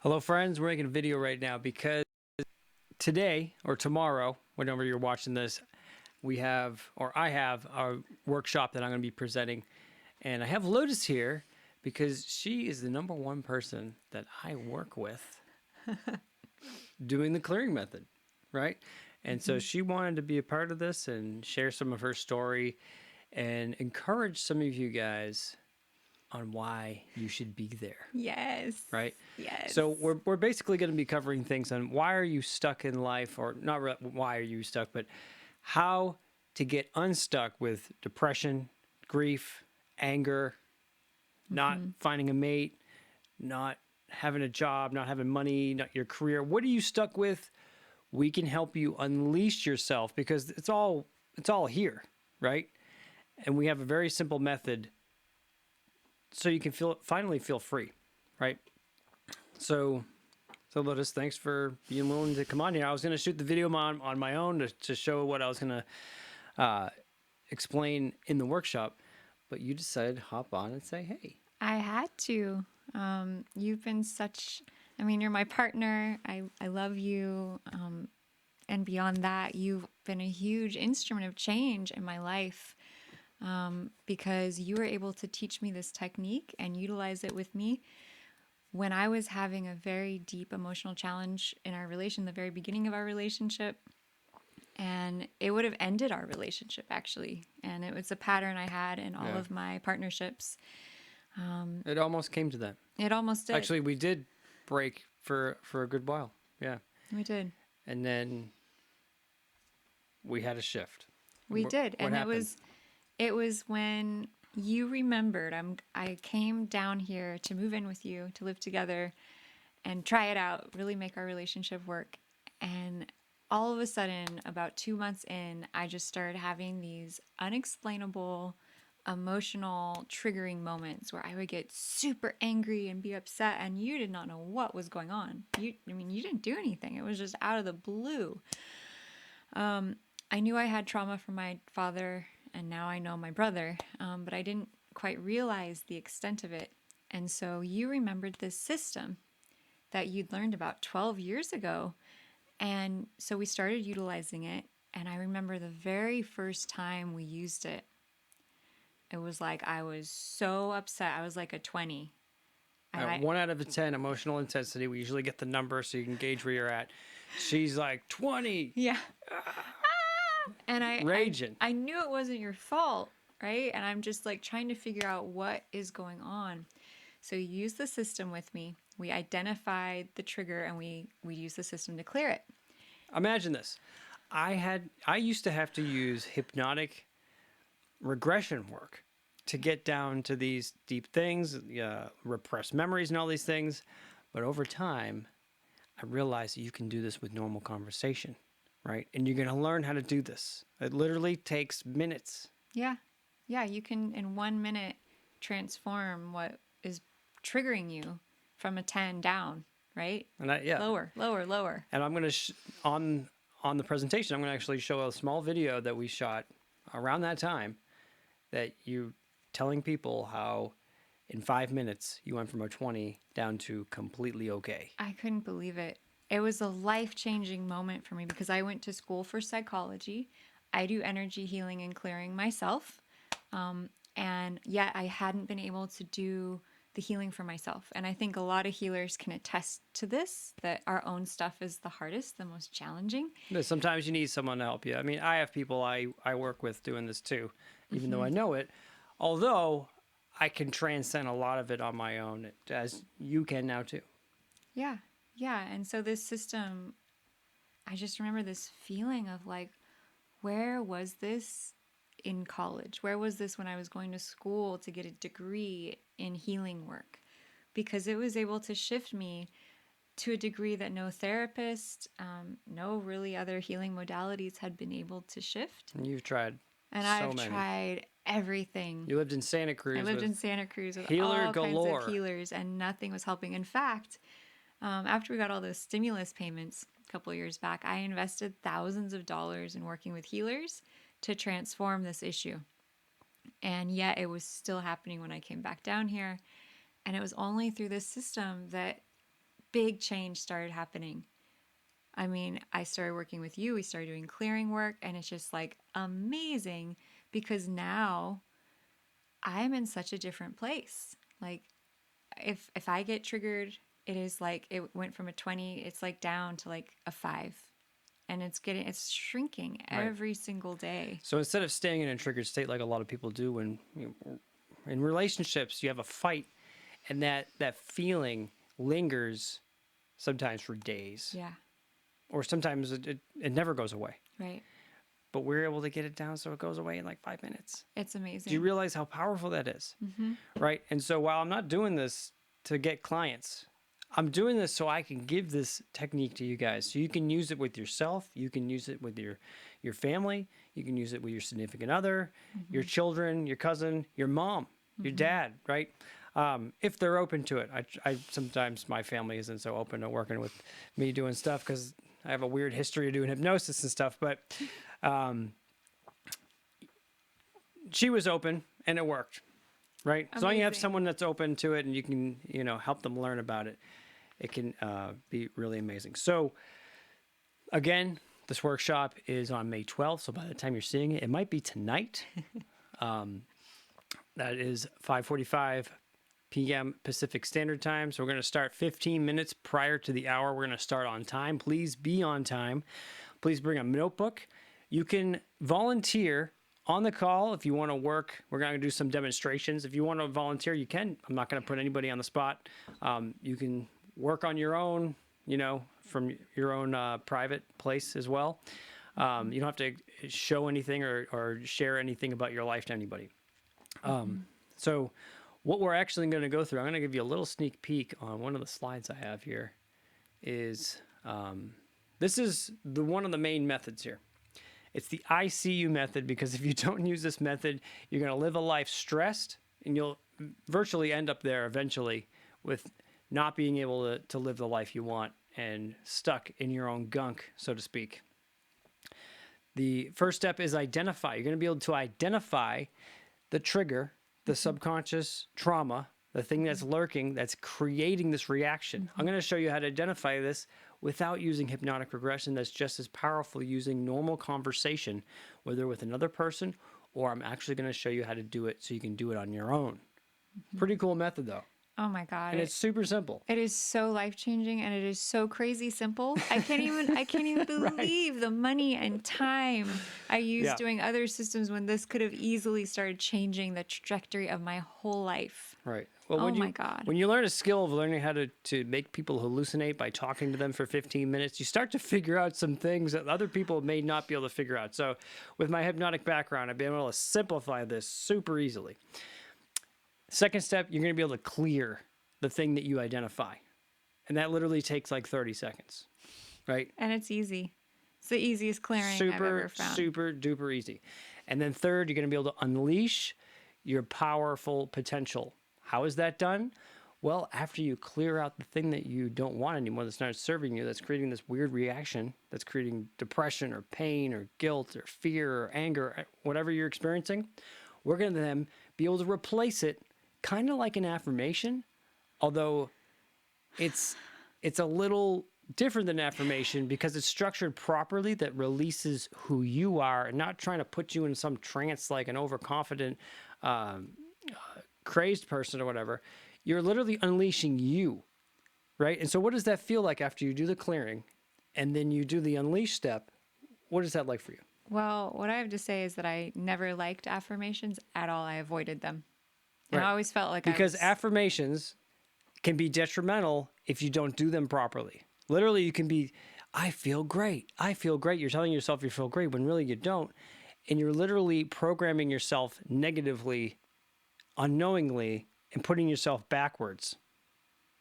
Hello, friends. We're making a video right now because today or tomorrow, whenever you're watching this, I have a workshop that I'm going to be presenting. And I have Lotus here because she is the number one person that I work with doing the clearing method, right? And so she wanted to be a part of this and share some of her story and encourage some of you guys on why you should be there. Yes. Right? Yes. So we're basically going to be covering things on why are you stuck in life, or not why are you stuck, but how to get unstuck with depression, grief, anger, not finding a mate, not having a job, not having money, not your career. What are you stuck with? We can help you unleash yourself because it's all here, right? And we have a very simple method so you can finally feel free, right? So Lotus, thanks for being willing to come on here. I was going to shoot the video on my own to show what I was going to explain in the workshop, but you decided to hop on and say, hey. I had to. You've been you're my partner. I love you. And beyond that, you've been a huge instrument of change in my life because you were able to teach me this technique and utilize it with me when I was having a very deep emotional challenge in the very beginning of our relationship. And it would have ended our relationship, actually. And it was a pattern I had in all of my partnerships. It almost came to that. It almost did. Actually, we did break for a good while. Yeah. We did. And then we had a shift. We did. What And happened? it was when you remembered I came down here to move in with you, to live together and try it out, really make our relationship work. And all of a sudden, about 2 months in, I just started having these unexplainable, emotional, triggering moments where I would get super angry and be upset, and you did not know what was going on. You didn't do anything. It was just out of the blue. I knew I had trauma from my father, and now I know my brother, but I didn't quite realize the extent of it. And so you remembered this system that you'd learned about 12 years ago. And so we started utilizing it. And I remember the very first time we used it, it was like I was so upset. I was like a 20. 1 out of 10 emotional intensity. We usually get the number so you can gauge where you're at. She's like 20. Yeah. And Raging. I knew it wasn't your fault, right? And I'm just like trying to figure out what is going on. So you use the system with me. We identified the trigger and we used the system to clear it. Imagine this. I used to have to use hypnotic regression work to get down to these deep things, repressed memories and all these things. But over time, I realized that you can do this with normal conversation, right? And you're going to learn how to do this. It literally takes minutes. Yeah. Yeah, you can in 1 minute transform what is triggering you from a 10 down, right? And Lower. And I'm going to on the presentation, I'm going to actually show a small video that we shot around that time that you telling people how in 5 minutes you went from a 20 down to completely okay. I couldn't believe it. It was a life-changing moment for me because I went to school for psychology. I do energy healing and clearing myself. And yet I hadn't been able to do the healing for myself. And I think a lot of healers can attest to this, that our own stuff is the hardest, the most challenging. But sometimes you need someone to help you. I mean, I have people I work with doing this too, even though I know it. Although I can transcend a lot of it on my own, as you can now too. Yeah. And so this system, I just remember this feeling of like, where was this in college? Where was this when I was going to school to get a degree in healing work? Because it was able to shift me to a degree that no therapist, no really other healing modalities had been able to shift. And you've tried And so I've many. tried everything. You lived in Santa Cruz. I lived in Santa Cruz with healer all galore. kinds of healers, and nothing was helping. In fact, after we got all those stimulus payments a couple of years back, I invested thousands of dollars in working with healers to transform this issue. And yet it was still happening when I came back down here. And it was only through this system that big change started happening. I mean, I started working with you, we started doing clearing work, and it's just like amazing because now I'm in such a different place. Like if I get triggered, it is like it went from a 20, it's like down to like a 5. And it's shrinking Right. every single day. So instead of staying in a triggered state like a lot of people do when in relationships you have a fight and that feeling lingers sometimes for days Yeah. or sometimes it never goes away. Right. But we're able to get it down so it goes away in like 5 minutes. It's amazing. Do you realize how powerful that is? Mm-hmm. Right? And so while I'm not doing this to get clients, I'm doing this so I can give this technique to you guys. So you can use it with yourself. You can use it with your family. You can use it with your significant other, your children, your cousin, your mom, your dad, right? If they're open to it. I sometimes my family isn't so open to working with me doing stuff because I have a weird history of doing hypnosis and stuff. But she was open and it worked. Right. As long as you have Amazing. someone that's open to it and you can, help them learn about it, it can be really amazing. So again, this workshop is on May 12th. So by the time you're seeing it, it might be tonight. That is 5:45 p.m. Pacific Standard Time. So we're going to start 15 minutes prior to the hour. We're going to start on time. Please be on time. Please bring a notebook. You can volunteer on the call if you want to work. We're going to do some demonstrations. If you want to volunteer, you can. I'm not going to put anybody on the spot. You can work on your own, from your own private place as well. You don't have to show anything or share anything about your life to anybody. So what we're actually going to go through, I'm going to give you a little sneak peek on one of the slides I have here is this is one of the main methods here. It's the ICU method because if you don't use this method, you're going to live a life stressed and you'll virtually end up there eventually with not being able to live the life you want and stuck in your own gunk, so to speak. The first step is identify. You're going to be able to identify the trigger, the subconscious trauma, the thing that's lurking, that's creating this reaction. I'm going to show you how to identify this without using hypnotic regression. That's just as powerful using normal conversation, whether with another person or I'm actually going to show you how to do it so you can do it on your own. Pretty cool method though. Oh my God. And it's super simple. It is so life-changing and it is so crazy simple. I can't even believe the money and time I used doing other systems when this could have easily started changing the trajectory of my whole life. Right. Well, my God. When you learn a skill of learning how to make people hallucinate by talking to them for 15 minutes, you start to figure out some things that other people may not be able to figure out. So with my hypnotic background, I've been able to simplify this super easily. Second step, you're going to be able to clear the thing that you identify. And that literally takes like 30 seconds, right? And it's easy. It's the easiest clearing I've ever found. Super duper easy. And then third, you're going to be able to unleash your powerful potential. How is that done? Well, after you clear out the thing that you don't want anymore, that's not serving you, that's creating this weird reaction, that's creating depression or pain or guilt or fear or anger, whatever you're experiencing, we're going to then be able to replace it kind of like an affirmation, although it's a little different than affirmation because it's structured properly that releases who you are and not trying to put you in some trance like an overconfident, crazed person or whatever. You're literally unleashing you, right? And so what does that feel like after you do the clearing and then you do the unleash step? What is that like for you? Well, what I have to say is that I never liked affirmations at all. I avoided them. And Right. I always felt like Because affirmations can be detrimental if you don't do them properly. Literally, you can be, I feel great. I feel great. You're telling yourself you feel great when really you don't. And you're literally programming yourself negatively, unknowingly, and putting yourself backwards.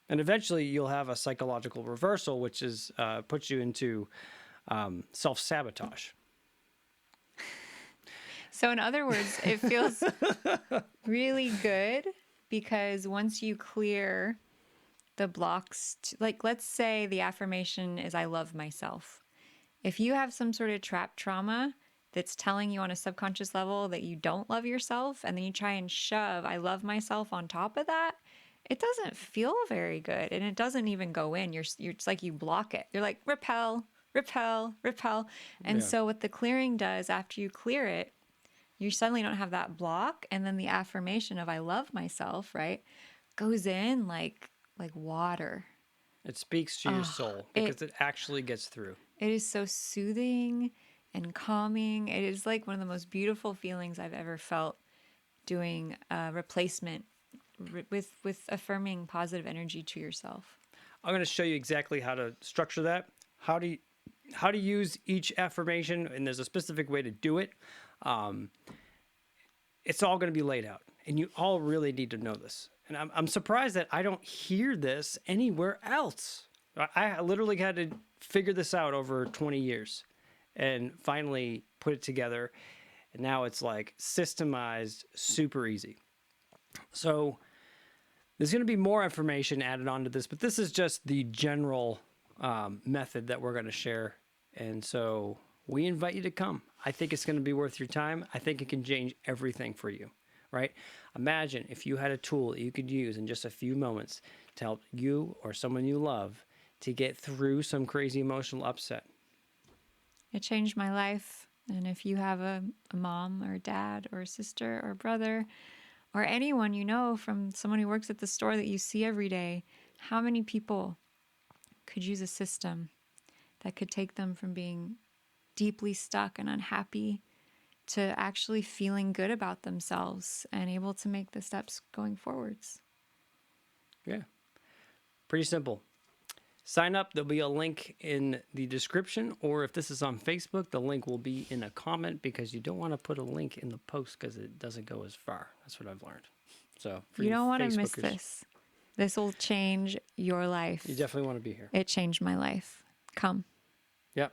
And eventually you'll have a psychological reversal, which is puts you into self-sabotage. So in other words, it feels really good because once you clear the blocks, like let's say the affirmation is I love myself. If you have some sort of trapped trauma that's telling you on a subconscious level that you don't love yourself and then you try and shove I love myself on top of that, it doesn't feel very good, and it doesn't even go in. It's like you block it. You're like repel, repel, repel. And Yeah. so what the clearing does after you clear it, you suddenly don't have that block, and then the affirmation of I love myself, right, goes in like water. It speaks to your Oh, soul it because it actually gets through. it is so soothing and calming. It is like one of the most beautiful feelings I've ever felt doing a replacement with affirming positive energy to yourself. I'm going to show you exactly how to structure that, how to use each affirmation, and there's a specific way to do it. Um, it's all going to be laid out, and you all really need to know this. And I'm surprised that I don't hear this anywhere else. I literally had to figure this out over 20 years and finally put it together. And now it's like systemized, super easy. So there's going to be more information added onto this, but this is just the general method that we're going to share. And so we invite you to come. I think it's going to be worth your time. I think it can change everything for you, right? Imagine if you had a tool that you could use in just a few moments to help you or someone you love to get through some crazy emotional upset. It changed my life. And if you have a mom or dad or a sister or brother or anyone you know from someone who works at the store that you see every day, how many people could use a system that could take them from being deeply stuck and unhappy to actually feeling good about themselves and able to make the steps going forwards? Yeah, pretty simple. Sign up. There'll be a link in the description, or if this is on Facebook, the link will be in a comment because you don't want to put a link in the post because it doesn't go as far. That's what I've learned. So for You don't want to miss Facebookers, this. This will change your life. you definitely want to be here. It changed my life. Come. Yep.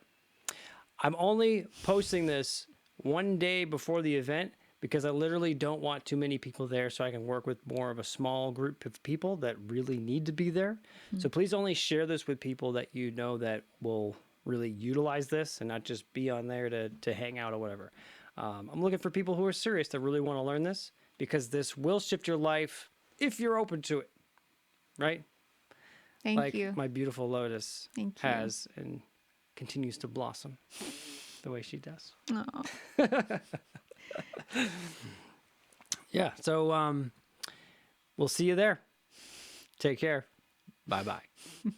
I'm only posting this one day before the event because I literally don't want too many people there so I can work with more of a small group of people that really need to be there. So please only share this with people that you know that will really utilize this and not just be on there to hang out or whatever. I'm looking for people who are serious that really want to learn this because this will shift your life if you're open to it, right? Thank Like you. my beautiful Lotus Thank you. has and continues to blossom the way she does. Aw. Yeah, so we'll see you there. Take care. Bye-bye.